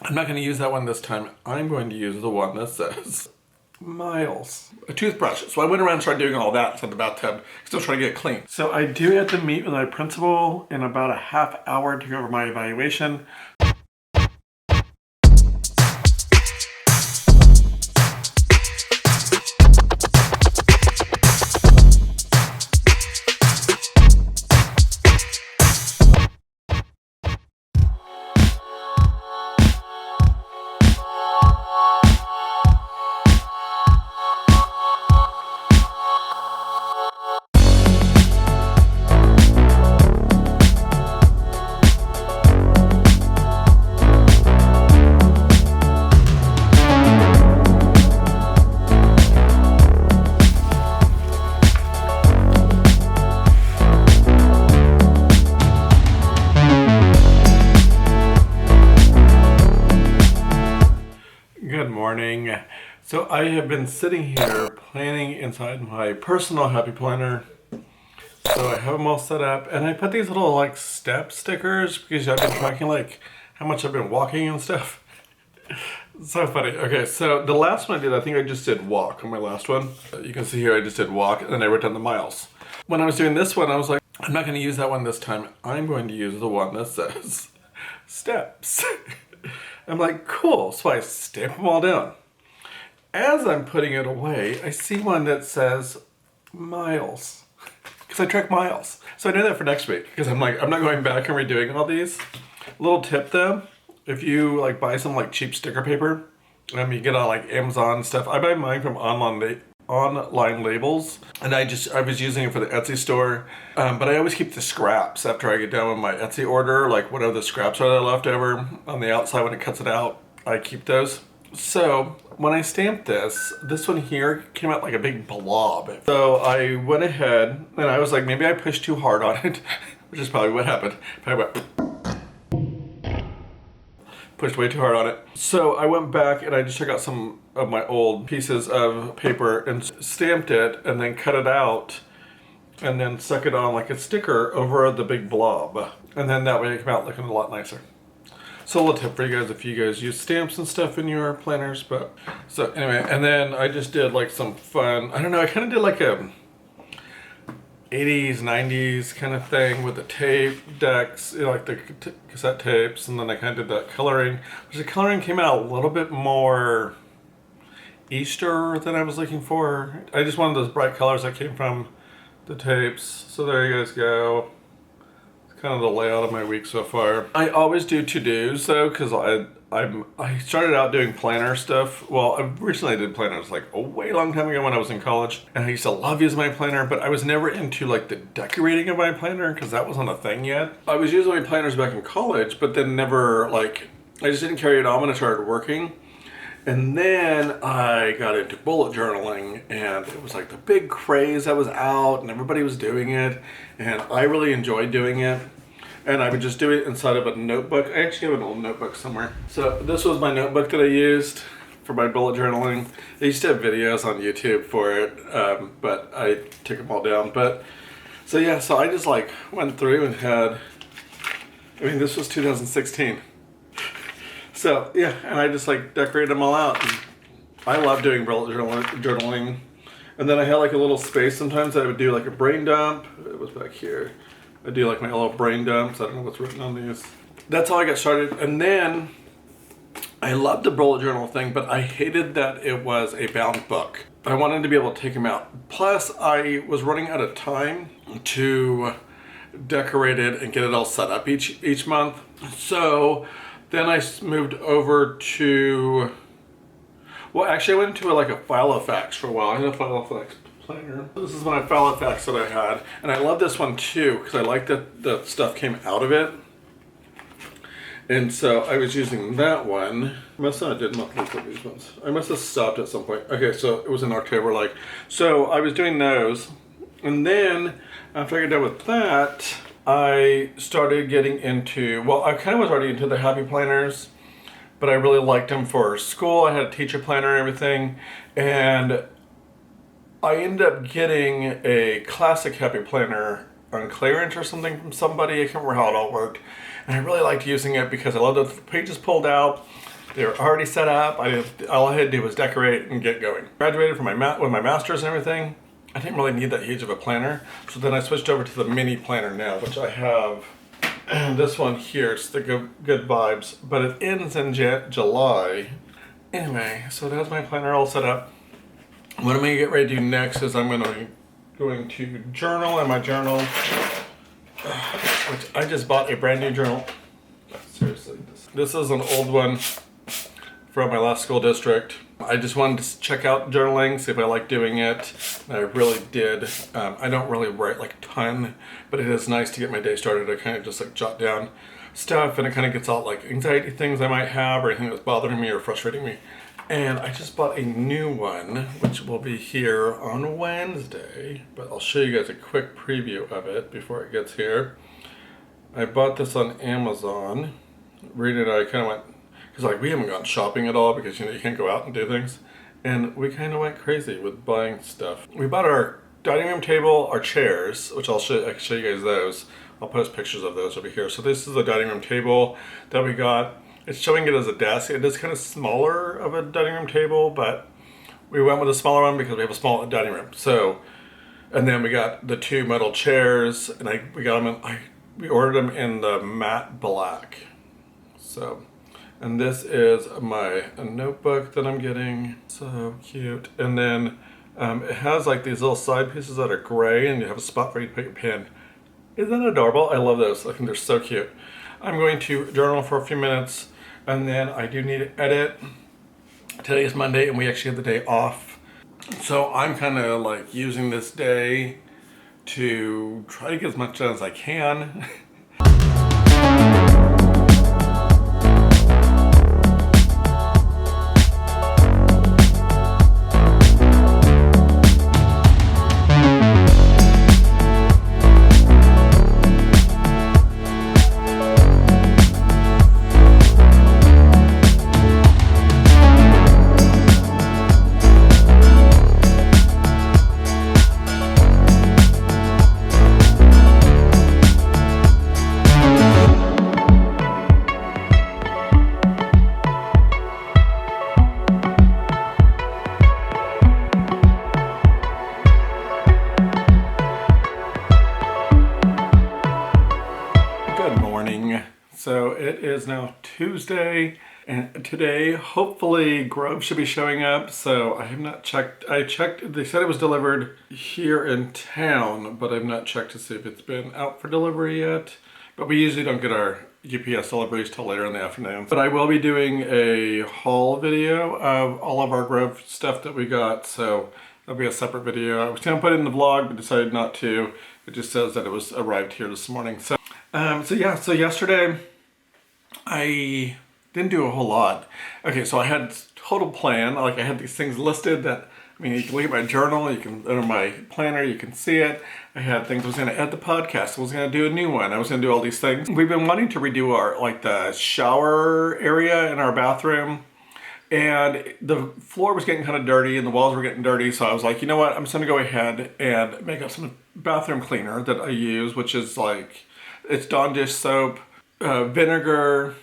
I'm not going to use that one this time. I'm going to use the one that says miles. A toothbrush. So I went around and started doing all that inside the bathtub, still trying to get it clean. So I do have to meet with my principal in about a half hour to go over my evaluation. Good morning. So I have been sitting here planning inside my personal happy planner. So I have them all set up, and I put these little like step stickers because I've been tracking like how much I've been walking and stuff. So funny. Okay, so the last one I did, I think I just did walk on my last one. You can see here I just did walk, and then I wrote down the miles. When I was doing this one, I was like, I'm not going to use that one this time. I'm going to use the one that says steps. I'm like, cool. So I stamp them all down. As I'm putting it away, I see one that says miles. Because I track miles. So I know that for next week. Because I'm like, I'm not going back and redoing all these. Little tip though, if you like buy some like cheap sticker paper, you get on like Amazon and stuff. I buy mine from online labels, and I was using it for the Etsy store, but I always keep the scraps after I get done with my Etsy order, like whatever the scraps are that are left over on the outside when it cuts it out, I keep those. So when I stamped this one here came out like a big blob. So I went ahead and I was like, maybe I pushed too hard on it, which is probably what happened. Probably went pushed way too hard on it. So I went back and I just took out some of my old pieces of paper and stamped it and then cut it out and then stuck it on like a sticker over the big blob. And then that way it came out looking a lot nicer. So a little tip for you guys if you guys use stamps and stuff in your planners. But so anyway, and then I just did like some fun, I don't know, I kind of did like a 80s, 90s kind of thing with the tape decks, you know, like the cassette tapes, and then I kind of did that coloring. The coloring came out a little bit more Easter than I was looking for. I just wanted those bright colors that came from the tapes. So there you guys go. It's kind of the layout of my week so far. I always do to-dos though, because I started out doing planner stuff. Well, I originally did planners like a way long time ago when I was in college, and I used to love using my planner, but I was never into like the decorating of my planner because that wasn't a thing yet. I was using my planners back in college, but then never like, I just didn't carry it on when I started working. And then I got into bullet journaling, and it was like the big craze that was out and everybody was doing it, and I really enjoyed doing it. And I would just do it inside of a notebook. I actually have an old notebook somewhere. So this was my notebook that I used for my bullet journaling. I used to have videos on YouTube for it, but I took them all down. But so yeah, so I just like went through and had, I mean, this was 2016. So yeah, and I just like decorated them all out. And I love doing bullet journaling. And then I had like a little space sometimes that I would do like a brain dump. It was back here. I do like my little brain dumps. I don't know what's written on these. That's how I got started. And then I loved the bullet journal thing, but I hated that it was a bound book. I wanted to be able to take them out. Plus, I was running out of time to decorate it and get it all set up each month. So then I moved over to, well, actually I went into like a Filofax for a while. I had a Filofax planner. This is my Filofax that I had, and I love this one too because I like that the stuff came out of it. And so I was using that one. I must not did monthly for these ones. I must have stopped at some point. Okay, so it was in October, like. So I was doing those, and then after I got done with that, I started getting into, well, I kind of was already into the happy planners, but I really liked them for school. I had a teacher planner and everything, and I ended up getting a classic happy planner on clearance or something from somebody. I can't remember how it all worked. And I really liked using it because I loved the pages pulled out. They were already set up. All I had to do was decorate and get going. Graduated from with my master's and everything. I didn't really need that huge of a planner. So then I switched over to the mini planner now, which I have. And this one here, it's the Good Vibes, but it ends in July. Anyway, so that's my planner all set up. What I'm gonna get ready to do next is I'm going to journal, and my journal, which I just bought a brand new journal. Seriously, this is an old one from my last school district. I just wanted to check out journaling, see if I like doing it. And I really did. I don't really write like a ton, but it is nice to get my day started. I kind of just like jot down stuff, and it kind of gets out like anxiety things I might have or anything that's bothering me or frustrating me. And I just bought a new one, which will be here on Wednesday, but I'll show you guys a quick preview of it before it gets here. I bought this on Amazon. Reading it, I kind of went, because like we haven't gone shopping at all because you can't go out and do things. And we kind of went crazy with buying stuff. We bought our dining room table, our chairs, which I can show you guys those. I'll post pictures of those over here. So this is the dining room table that we got. It's showing it as a desk. It is kind of smaller of a dining room table, but we went with a smaller one because we have a small dining room. So, and then we got the two metal chairs, and we ordered them in the matte black. So, and this is my notebook that I'm getting. So cute. And then it has like these little side pieces that are gray, and you have a spot for you to put your pen. Isn't that adorable? I love those. I think they're so cute. I'm going to journal for a few minutes, and then I do need to edit. Today is Monday, and we actually have the day off. So I'm kind of like using this day to try to get as much done as I can. So it is now Tuesday, and today hopefully Grove should be showing up. So I have not checked. I checked, they said it was delivered here in town, but I've not checked to see if it's been out for delivery yet. But we usually don't get our UPS deliveries till later in the afternoon. But I will be doing a haul video of all of our Grove stuff that we got. So that'll be a separate video. I was gonna put it in the vlog, but decided not to. It just says that it was arrived here this morning. So so yesterday I didn't do a whole lot. Okay, so I had total plan. Like I had these things listed that, I mean, you can look at my journal, you can, or my planner, you can see it. I had things, I was gonna add the podcast, I was gonna do a new one, I was gonna do all these things. We've been wanting to redo our, like the shower area in our bathroom. And the floor was getting kind of dirty and the walls were getting dirty. So I was like, you know what, I'm just gonna go ahead and make up some bathroom cleaner that I use, which is like, it's Dawn dish soap, vinegar,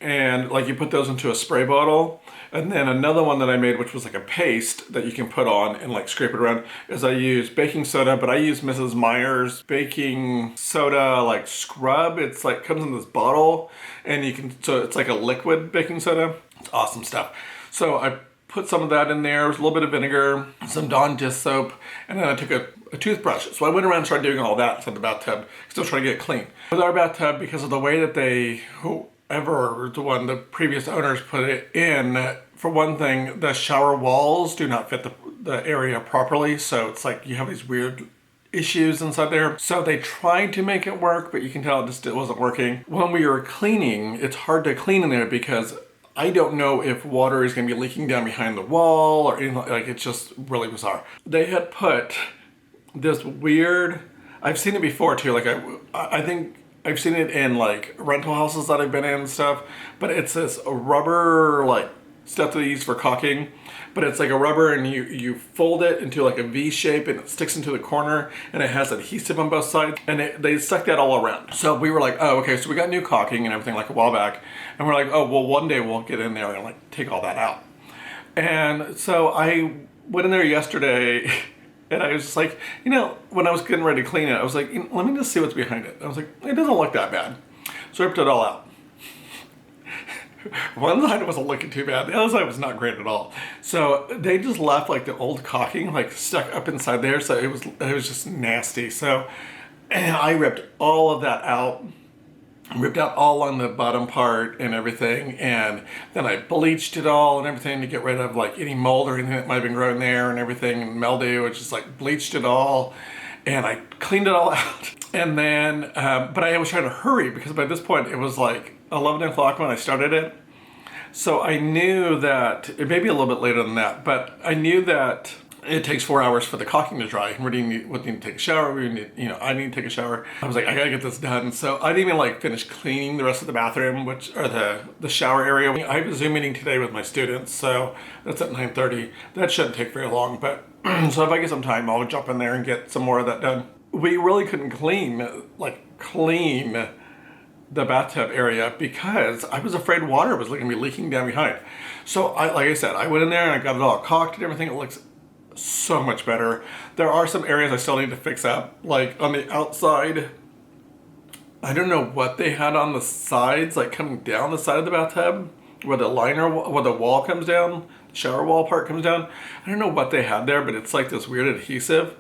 and like you put those into a spray bottle. And then another one that I made, which was like a paste that you can put on and like scrape it around, is I use baking soda, but I use Mrs. Meyer's baking soda like scrub. It's like comes in this bottle, and you can, so it's like a liquid baking soda. It's awesome stuff. So I put some of that in there, a little bit of vinegar, some Dawn dish soap, and then I took a toothbrush. So I went around and started doing all that inside the bathtub, still trying to get it clean. With our bathtub, because of the way that the previous owners put it in, for one thing, the shower walls do not fit the area properly. So it's like you have these weird issues inside there. So they tried to make it work, but you can tell it wasn't working. When we were cleaning, it's hard to clean in there because I don't know if water is going to be leaking down behind the wall or anything. Like, it's just really bizarre. They had put this weird, I've seen it before too, like I think I've seen it in like rental houses that I've been in and stuff, but it's this rubber like stuff that they use for caulking, but it's like a rubber, and you fold it into like a V shape, and it sticks into the corner, and it has adhesive on both sides, and they stuck that all around. So we were like, oh, okay, so we got new caulking and everything like a while back, and we're like, oh, well, one day we'll get in there and like take all that out. And so I went in there yesterday and I was just like, when I was getting ready to clean it, I was like, let me just see what's behind it. I was like, it doesn't look that bad. So I ripped it all out. One side wasn't looking too bad. The other side was not great at all. So they just left like the old caulking like stuck up inside there. So it was just nasty. So I ripped all of that out. Ripped out all on the bottom part and everything, and then I bleached it all and everything to get rid of like any mold or anything that might have been growing there and everything, and mildew. It's just like bleached it all, and I cleaned it all out. And then, but I was trying to hurry because by this point it was like 11 o'clock when I started it. So I knew that, it may be a little bit later than that, but I knew that it takes 4 hours for the caulking to dry. We need to take a shower. I need to take a shower. I was like, I gotta get this done. So I didn't even like finish cleaning the rest of the bathroom, or the shower area. I have a Zoom meeting today with my students, so that's at 9:30. That shouldn't take very long, but so if I get some time, I'll jump in there and get some more of that done. We really couldn't clean the bathtub area because I was afraid water was going to be leaking down behind. So like I said, I went in there and I got it all caulked and everything. It looks so much better. There are some areas I still need to fix up, like on the outside. I don't know what they had on the sides, like coming down the side of the bathtub, where the wall comes down, the shower wall part comes down. I don't know what they had there, but it's like this weird adhesive.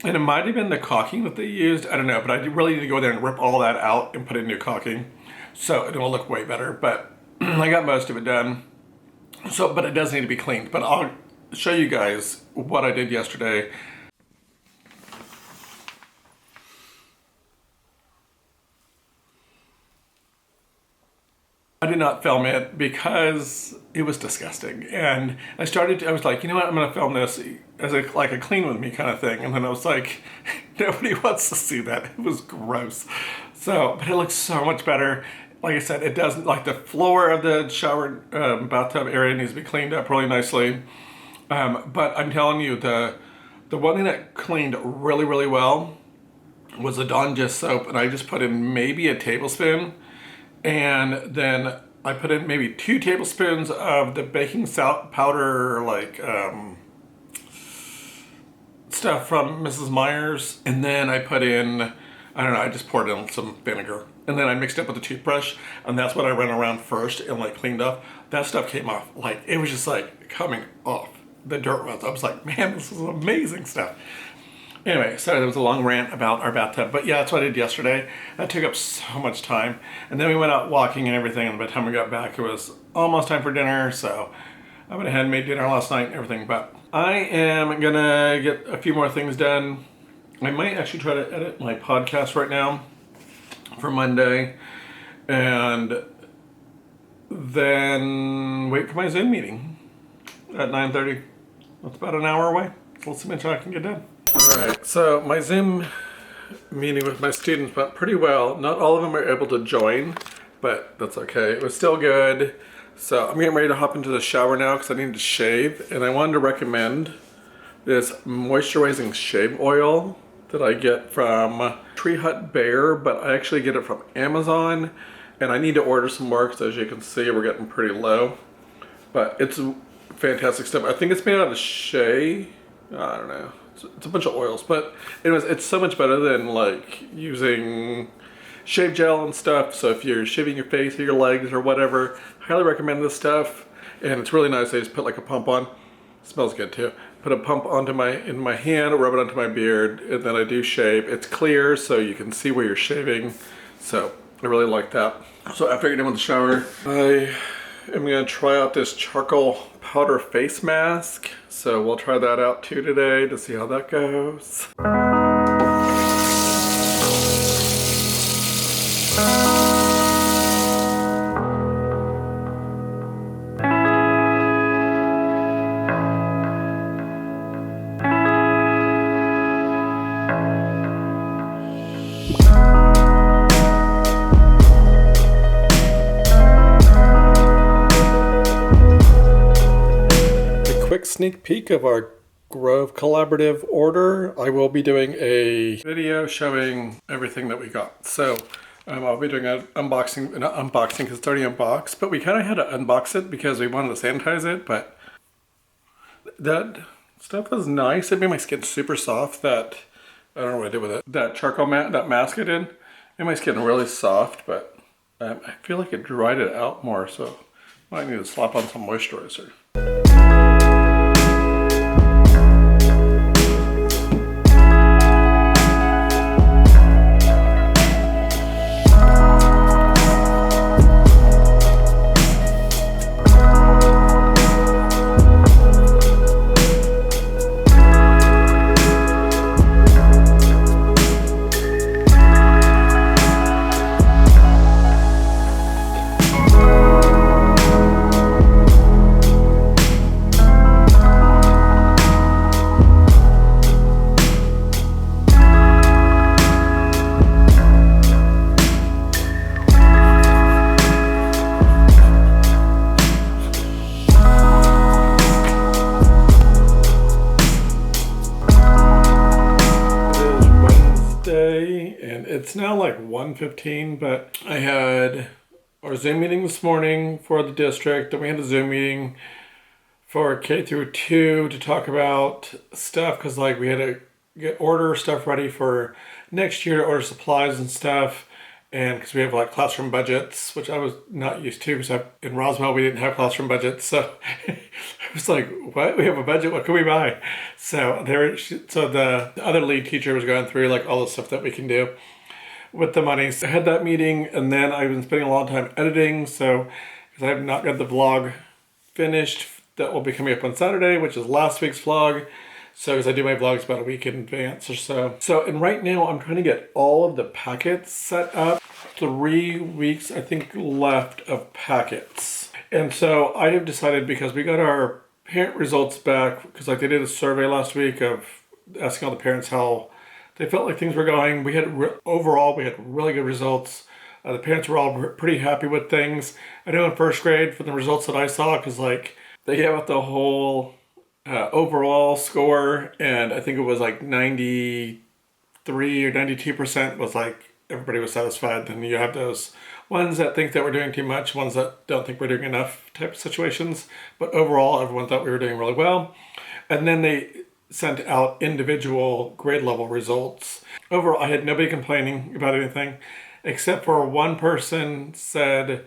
And it might have been the caulking that they used. I don't know, but I really need to go there and rip all that out and put in new caulking, so it will look way better. But I got most of it done. So, but it does need to be cleaned. But I'll show you guys what I did yesterday. I did not film it because it was disgusting, and I was like, you know what, I'm gonna film this as a clean with me kind of thing, and then I was like, nobody wants to see that. It was gross. So, but it looks so much better. Like I said, it doesn't, like the floor of the shower bathtub area needs to be cleaned up really nicely. But I'm telling you, the one thing that cleaned really, really well was the Dawn Gist soap, and I just put in maybe a tablespoon, and then I put in maybe 2 tablespoons of the baking powder, stuff from Mrs. Meyer's, and then I put in, I don't know, I just poured in some vinegar, and then I mixed it with a toothbrush, and that's what I ran around first and like cleaned up. That stuff came off, like it was just like coming off. The dirt was. I was like, man, this is amazing stuff. Anyway, sorry, there was a long rant about our bathtub, but yeah, that's what I did yesterday. That took up so much time, and then we went out walking and everything, and by the time we got back, it was almost time for dinner, so I went ahead and made dinner last night and everything, but I am gonna get a few more things done. I might actually try to edit my podcast right now for Monday, and then wait for my Zoom meeting at 9:30. That's about an hour away. So let's see how much I can get done. Alright, so my Zoom meeting with my students went pretty well. Not all of them were able to join, but that's okay. It was still good. So I'm getting ready to hop into the shower now because I need to shave, and I wanted to recommend this moisturizing shave oil that I get from Tree Hut Bear, but I actually get it from Amazon, and I need to order some more because as you can see we're getting pretty low, but it's fantastic stuff. I think it's made out of shea. I don't know. It's a bunch of oils, but anyways, it's so much better than like using shave gel and stuff. So if you're shaving your face or your legs or whatever, I highly recommend this stuff. And it's really nice. I just put like a pump on. It smells good too. Put a pump onto in my hand, rub it onto my beard, and then I do shave. It's clear, so you can see where you're shaving. So I really like that. So after I get done with the shower, I am gonna try out this charcoal powder face mask. So we'll try that out too today to see how that goes. quick sneak peek of our Grove Collaborative order. I will be doing a video showing everything that we got. So I'll be doing an unboxing, not unboxing because it's already unboxed, but we kind of had to unbox it because we wanted to sanitize it, but that stuff was nice. It made my skin super soft. That, I don't know what I did with it. That charcoal that mask I did, made my skin really soft, but I feel like it dried it out more, so I might need to slap on some moisturizer. And it's now like 1:15, but I had our Zoom meeting this morning for the district. Then we had a Zoom meeting for K through 2 to talk about stuff, because like we had to order stuff ready for next year, order supplies and stuff. And because we have like classroom budgets, which I was not used to, because in Roswell we didn't have classroom budgets. So I was like, what? We have a budget? What can we buy? So the other lead teacher was going through like all the stuff that we can do with the money. So I had that meeting, and then I've been spending a lot of time editing. So because I have not got the vlog finished, that will be coming up on Saturday, which is last week's vlog. So as I do my vlogs about a week in advance or so. And right now I'm trying to get all of the packets set up. 3 weeks, I think, left of packets. And so I have decided, because we got our parent results back, because like they did a survey last week of asking all the parents how they felt like things were going. We had overall, we had really good results. The parents were all pretty happy with things. I know in first grade, from the results that I saw, because like they gave out the whole overall score, and I think it was like 93 or 92% was like everybody was satisfied. Then you have those ones that think that we're doing too much, ones that don't think we're doing enough type of situations. But overall, everyone thought we were doing really well. And then they sent out individual grade level results. Overall, I had nobody complaining about anything, except for one person said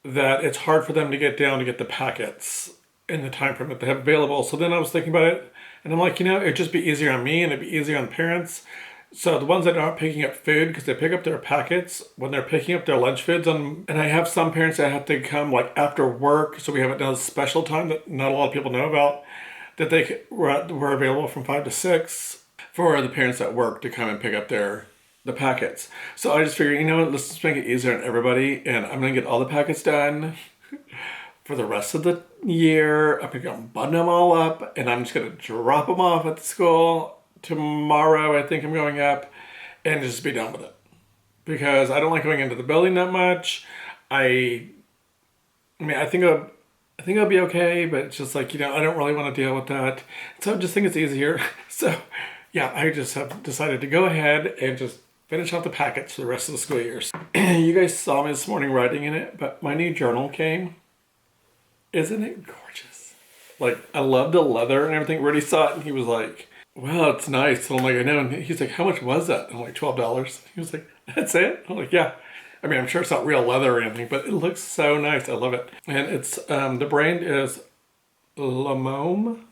that it's hard for them to get down to get the packets in the time frame that they have available. So then I was thinking about it, and I'm like, it'd just be easier on me and it'd be easier on the parents. So the ones that aren't picking up food, because they pick up their packets when they're picking up their lunch foods, and I have some parents that have to come like after work, so we haven't done a special time that not a lot of people know about, that they were available from 5 to 6 for the parents at work to come and pick up the packets. So I just figured, let's just make it easier on everybody, and I'm gonna get all the packets done for the rest of the year. I'm gonna button them all up, and I'm just gonna drop them off at the school. Tomorrow, I think I'm going up, and just be done with it. Because I don't like going into the building that much. I think I'll be okay, but it's just like, I don't really want to deal with that. So I just think it's easier. So yeah, I just have decided to go ahead and just finish out the packets for the rest of the school years. You guys saw me this morning writing in it, but my new journal came. Isn't it gorgeous? Like, I love the leather and everything. Rudy saw it and he was like, wow, it's nice. So I'm like, I know. And he's like, how much was that? I'm like, $12. He was like, that's it? I'm like, yeah. I'm sure it's not real leather or anything, but it looks so nice. I love it. And it's, the brand is Lemome.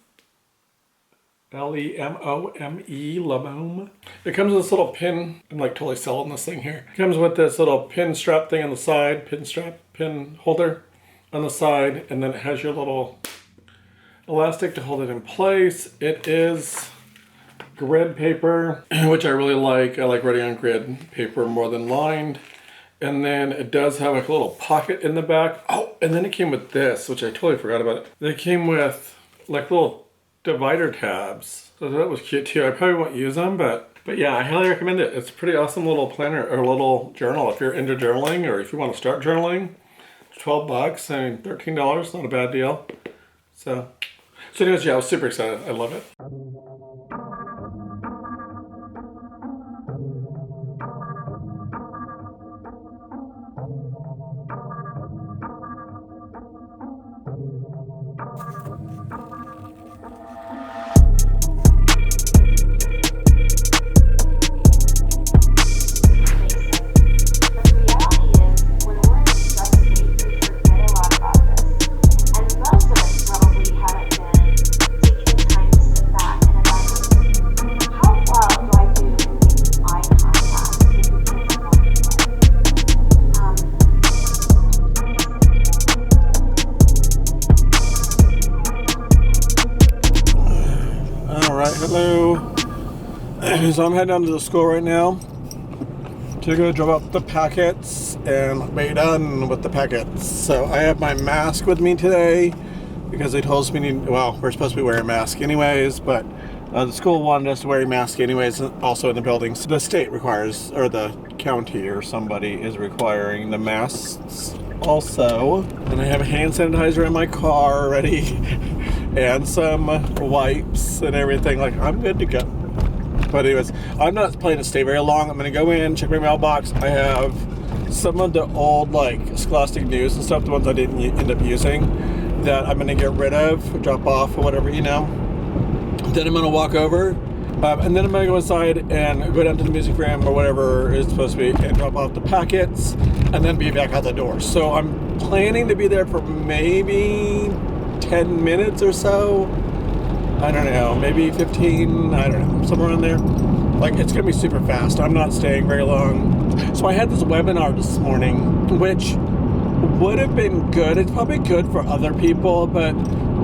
Lemome, Lemome. It comes with this little pin. I'm like totally selling this thing here. It comes with this little pin strap thing on the side, pin holder on the side, and then it has your little elastic to hold it in place. It is grid paper, which I really like. I like writing on grid paper more than lined. And then it does have like a little pocket in the back. Oh, and then it came with this, which I totally forgot about. They came with like little divider tabs. So that was cute too. I probably won't use them, but yeah, I highly recommend it. It's a pretty awesome little planner or little journal if you're into journaling, or if you want to start journaling. $12, $13, not a bad deal. So So anyways, yeah, I was super excited. I love it. Hello. So I'm heading down to the school right now to go drop off the packets and be done with the packets. So I have my mask with me today because they told us we're supposed to be wearing a mask anyways, but the school wanted us to wear a mask anyways, also in the buildings. The state requires, or the county or somebody is requiring the masks also. And I have a hand sanitizer in my car already and some wipes and everything. Like, I'm good to go. But anyways, I'm not planning to stay very long. I'm going to go in, check my mailbox. I have some of the old, like, Scholastic News and stuff, the ones I didn't end up using, that I'm going to get rid of, drop off or whatever, you know. Then I'm going to walk over, and then I'm going to go inside and go down to the music room or whatever it's supposed to be and drop off the packets and then be back out the door. So I'm planning to be there for maybe 10 minutes or so. I don't know, maybe 15, I don't know, somewhere in there. Like, it's going to be super fast. I'm not staying very long. So I had this webinar this morning, which would have been good. It's probably good for other people, but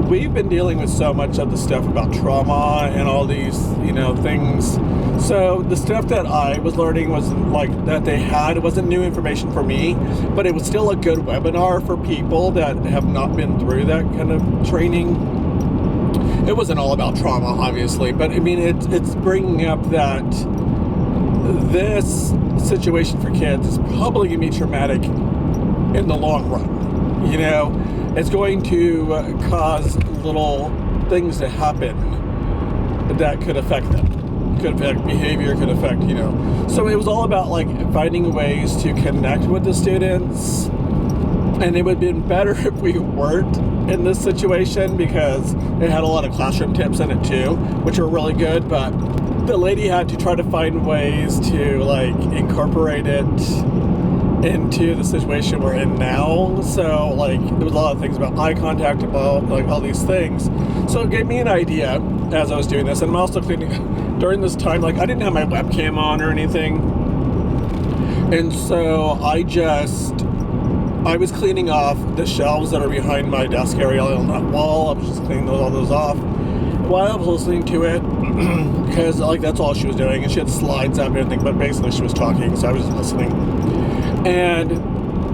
we've been dealing with so much of the stuff about trauma and all these, you know, things. So the stuff that I was learning wasn't like that they had. It wasn't new information for me, but it was still a good webinar for people that have not been through that kind of training. It wasn't all about trauma, obviously, but I mean, it's bringing up that this situation for kids is probably going to be traumatic in the long run. You know, it's going to cause little things to happen that could affect them. Could affect behavior, could affect, you know. So it was all about, like, finding ways to connect with the students. And it would have been better if we weren't in this situation, because it had a lot of classroom tips in it too, which were really good, but the lady had to try to find ways to, like, incorporate it into the situation we're in now. So, like, there was a lot of things about eye contact, about, like, all these things. So it gave me an idea as I was doing this. And I'm also cleaning during this time, like, I didn't have my webcam on or anything, and so I was cleaning off the shelves that are behind my desk area on that wall. I was just cleaning all those off while I was listening to it, because, like, that's all she was doing, and she had slides up and everything, but basically she was talking, so I was just listening. And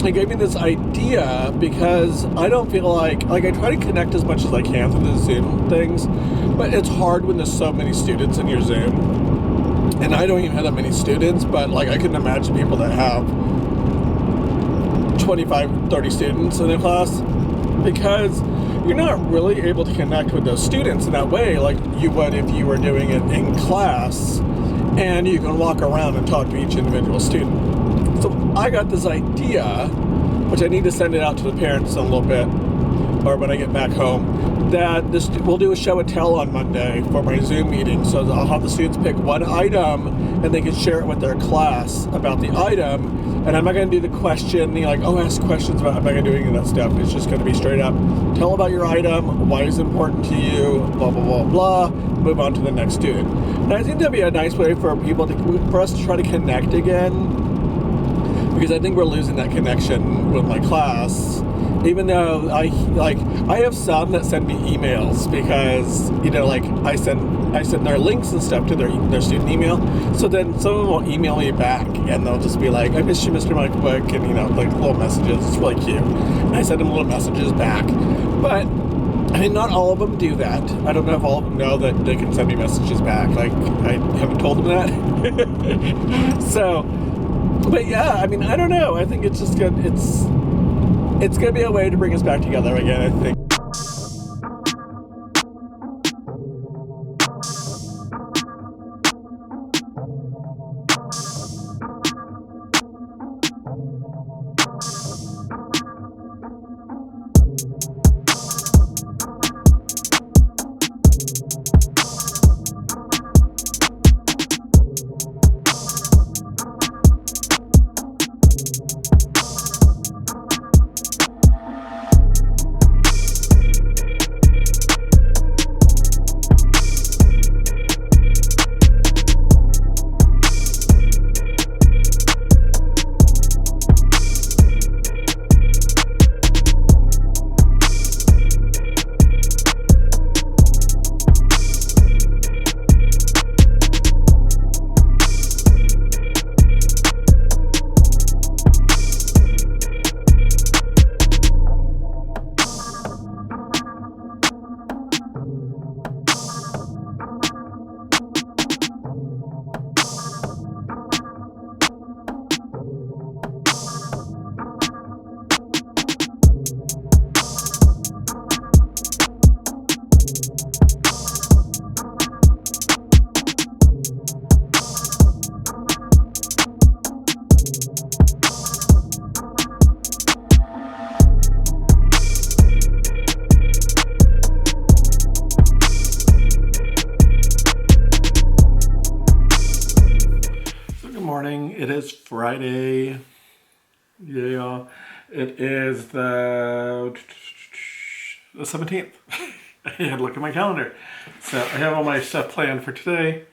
it gave me this idea, because I don't feel like I try to connect as much as I can through the Zoom things, but it's hard when there's so many students in your Zoom. And I don't even have that many students, but, like, I can imagine people that have 25, 30 students in a class, because you're not really able to connect with those students in that way like you would if you were doing it in class, and you can walk around and talk to each individual student. So I got this idea, which I need to send it out to the parents in a little bit, or when I get back home, that we'll do a show and tell on Monday for my Zoom meeting. So I'll have the students pick one item, and they can share it with their class about the item. And I'm not going to do the question, ask questions about, I'm not going to do any of that stuff. It's just going to be straight up, tell about your item, why it's important to you, blah, blah, blah, blah, move on to the next student. And I think that'd be a nice way for for us to try to connect again, because I think we're losing that connection with my class. Even though I have some that send me emails, because, you know, like, I send their links and stuff to their student email. So then some of them will email me back, and they'll just be like, I missed you, Mr. McBook, and, you know, like, little messages. It's really cute. And I send them little messages back. But I mean, not all of them do that. I don't know if all of them know that they can send me messages back. Like, I haven't told them that. So, but yeah, I mean, I don't know. I think it's just good. It's going to be a way to bring us back together again, I think. It is Friday. Yeah, it is the 17th. I had to look at my calendar. So I have all my stuff planned for today.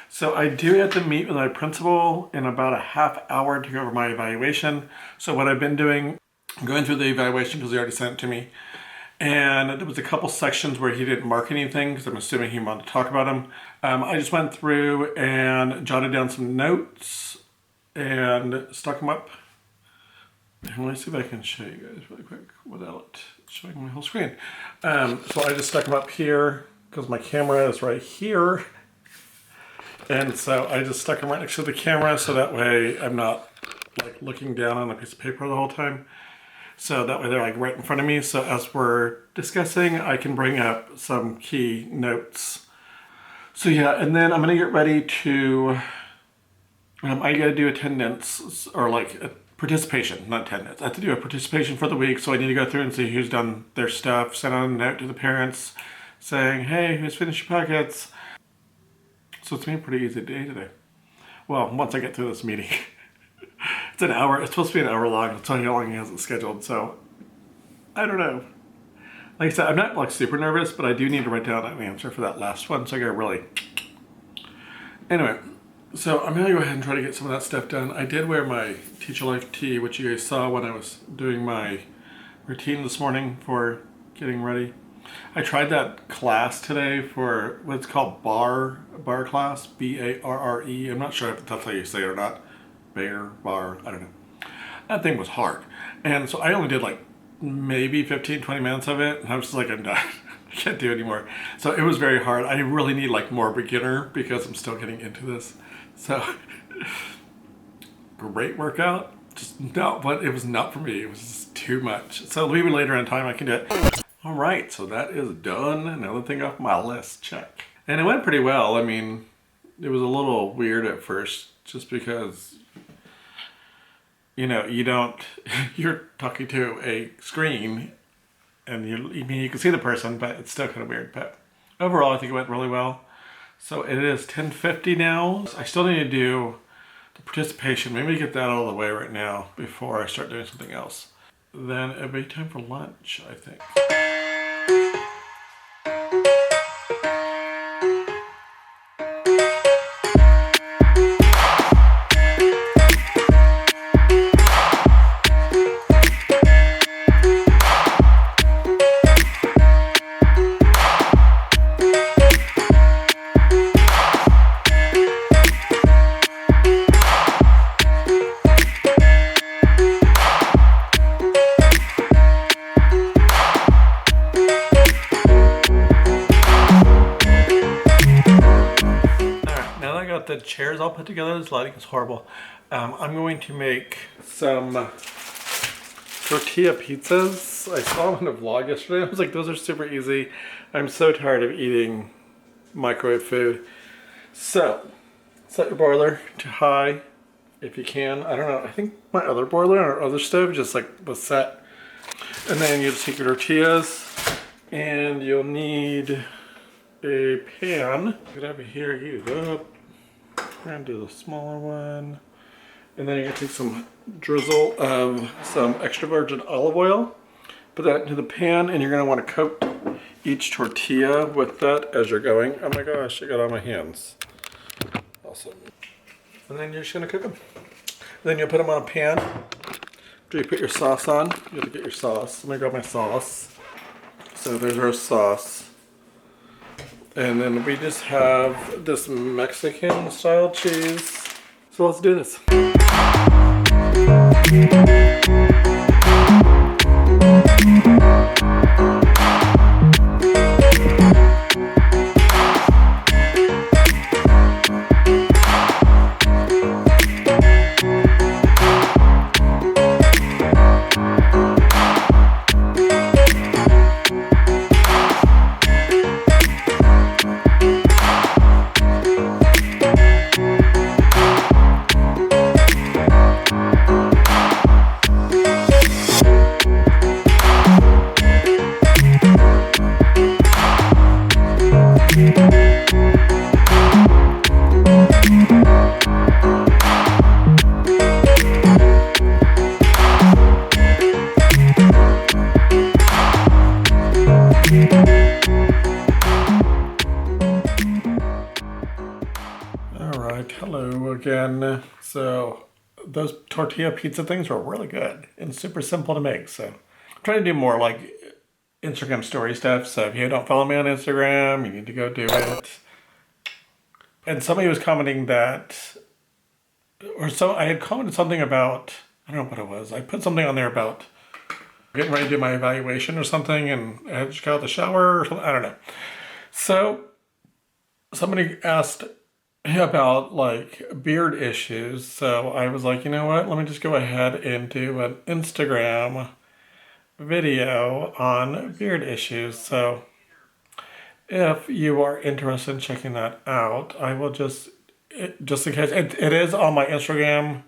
So I do have to meet with my principal in about a half hour to go over my evaluation. So what I've been doing, I'm going through the evaluation because he already sent it to me. And there was a couple sections where he didn't mark anything because I'm assuming he wanted to talk about them. I just went through and jotted down some notes and stuck them up. And let me see if I can show you guys really quick without showing my whole screen. So I just stuck them up here because my camera is right here. And so I just stuck them right next to the camera so that way I'm not like looking down on a piece of paper the whole time. So that way they're like right in front of me. So as we're discussing, I can bring up some key notes. So yeah, and then I'm gonna get ready to, I gotta do attendance or like a participation, not attendance. I have to do a participation for the week. So I need to go through and see who's done their stuff, send out a note to the parents saying, hey, who's finished your packets? So it's been a pretty easy day today. Well, once I get through this meeting. It's an hour. It's supposed to be an hour long. That's how long he has it scheduled. So I don't know. Like I said, I'm not like super nervous, but I do need to write down an answer for that last one. So I gotta really. Anyway, so I'm gonna go ahead and try to get some of that stuff done. I did wear my Teacher Life tee, which you guys saw when I was doing my routine this morning for getting ready. I tried that class today for what's called bar class, B-A-R-R-E. I'm not sure if that's how you say it or not. Bar, I don't know. That thing was hard. And so I only did like maybe 15, 20 minutes of it. And I was just like, I'm done. I can't do it anymore. So it was very hard. I really need like more beginner because I'm still getting into this. So great workout. Just no, but it was not for me. It was just too much. So maybe later in time I can do it. All right, so that is done. Another thing off my list, check. And it went pretty well. I mean, it was a little weird at first just because you know, you're talking to a screen and you can see the person, but it's still kind of weird. But overall, I think it went really well. So it is 10:50 now. I still need to do the participation. Maybe get that out of the way right now before I start doing something else. Then it'll be time for lunch, I think. The chairs all put together. This lighting is horrible. I'm going to make some tortilla pizzas. I saw them in a vlog yesterday. I was like, those are super easy. I'm so tired of eating microwave food. So, set your boiler to high if you can. I don't know. I think my other boiler on our other stove just like was set. And then you just take your tortillas and you'll need a pan. Get over here, use up. We're gonna do the smaller one. And then you're gonna take some drizzle of some extra virgin olive oil. Put that into the pan, and you're gonna wanna coat each tortilla with that as you're going. Oh my gosh, I got on my hands. Awesome. And then you're just gonna cook them. Then you'll put them on a pan. After you put your sauce on, you have to get your sauce. Let me grab my sauce. So there's our sauce. And then we just have this Mexican style cheese. So let's do this. Hello again. So those tortilla pizza things were really good and super simple to make. So I'm trying to do more like Instagram story stuff. So if you don't follow me on Instagram, you need to go do it. And somebody was commenting that, I had commented something about, I don't know what it was. I put something on there about getting ready to do my evaluation or something, and I had just got out the shower or something. I don't know. So somebody asked about like beard issues. So I was like, you know what? Let me just go ahead and do an Instagram video on beard issues. So if you are interested in checking that out, I will just in case, it is on my Instagram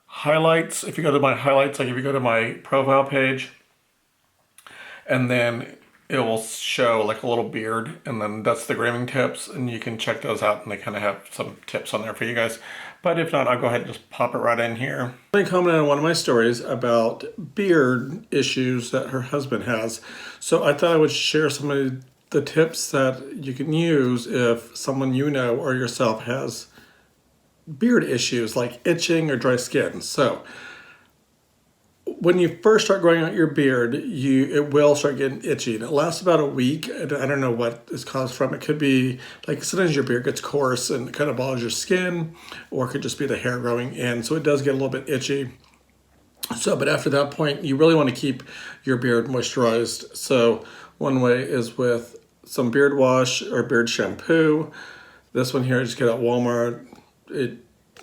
highlights. If you go to my highlights, like if you go to my profile page, and then it will show like a little beard, and then that's the grooming tips, and you can check those out, and they kind of have some tips on there for you guys. But if not, I'll go ahead and just pop it right in here. I commented on one of my stories about beard issues that her husband has. So I thought I would share some of the tips that you can use if someone you know or yourself has beard issues like itching or dry skin. So when you first start growing out your beard, it will start getting itchy. And it lasts about a week. I don't know what is caused from. It could be like sometimes your beard gets coarse and it kind of bothers your skin, or it could just be the hair growing in. So it does get a little bit itchy. So, but after that point, you really want to keep your beard moisturized. So one way is with some beard wash or beard shampoo. This one here, I just get at Walmart.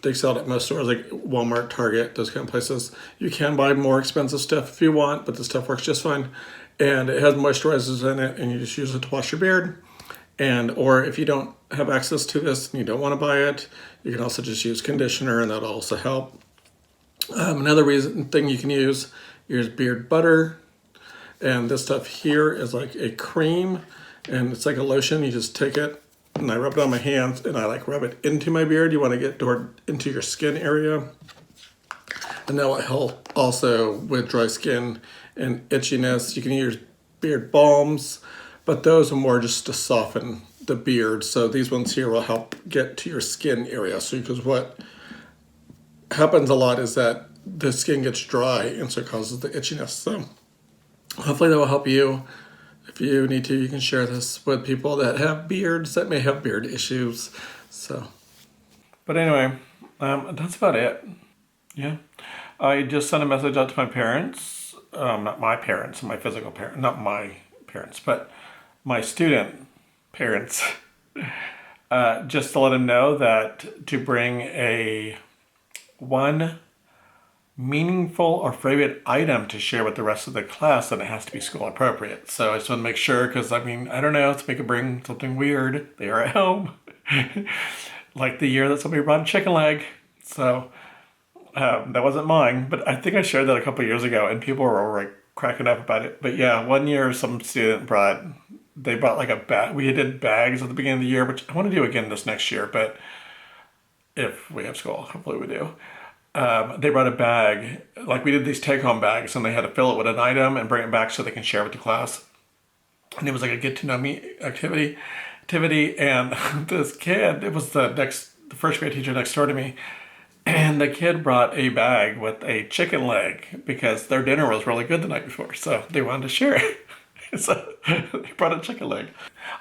They sell it at most stores like Walmart, Target, those kind of places. You can buy more expensive stuff if you want, but the stuff works just fine. And it has moisturizers in it, and you just use it to wash your beard. Or if you don't have access to this and you don't want to buy it, you can also just use conditioner, and that'll also help. Another thing you can use is beard butter. And this stuff here is like a cream, and it's like a lotion. You just take it, and I rub it on my hands, and I like rub it into my beard. You want to get into your skin area. And that will help also with dry skin and itchiness. You can use beard balms, but those are more just to soften the beard. So these ones here will help get to your skin area. So because what happens a lot is that the skin gets dry, and so it causes the itchiness. So hopefully that will help you. If you need to, you can share this with people that have beards, that may have beard issues. So, but anyway, that's about it. Yeah. I just sent a message out to my parents, not my parents, my physical parents, not my parents, but my student parents, just to let them know that to bring one meaningful or favorite item to share with the rest of the class, and it has to be school appropriate. So I just want to make sure, because I mean, I don't know, if we could bring something weird, they are at home. Like the year that somebody brought a chicken leg. So that wasn't mine, but I think I shared that a couple years ago, and people were like cracking up about it. But yeah, one year some student brought they bought like a bag. We did bags at the beginning of the year, which I want to do again this next year, but if we have school, hopefully we do. They brought a bag, like we did these take-home bags, and they had to fill it with an item and bring it back so they can share with the class. And it was like a get-to-know-me activity. And this kid, it was the first grade teacher next door to me, and the kid brought a bag with a chicken leg because their dinner was really good the night before, so they wanted to share it. So they brought a chicken leg.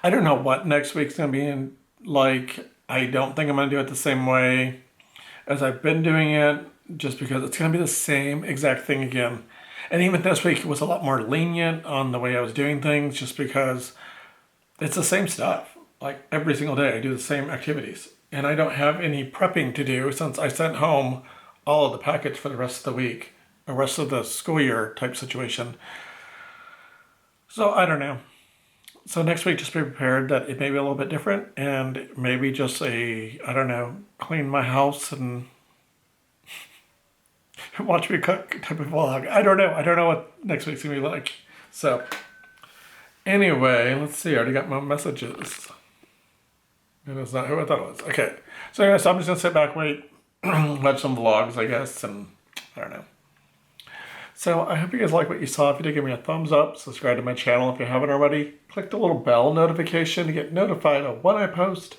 I don't know what next week's gonna be like. I don't think I'm gonna do it the same way as I've been doing it, just because it's gonna be the same exact thing again. And even this week was a lot more lenient on the way I was doing things, just because it's the same stuff. Like every single day I do the same activities. And I don't have any prepping to do since I sent home all of the packets for the rest of the week, the rest of the school year type situation. So I don't know. So next week, just be prepared that it may be a little bit different, and maybe just clean my house and watch me cook type of vlog. I don't know. I don't know what next week's gonna be like. So anyway, let's see. I already got my messages. And it's not who I thought it was. Okay. So anyway, so I'm just gonna sit back, wait, watch some vlogs, I guess, and I don't know. So I hope you guys like what you saw. If you did, give me a thumbs up. Subscribe to my channel if you haven't already. Click the little bell notification to get notified of when I post.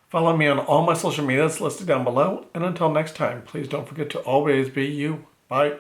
Follow me on all my social medias listed down below. And until next time, please don't forget to always be you. Bye.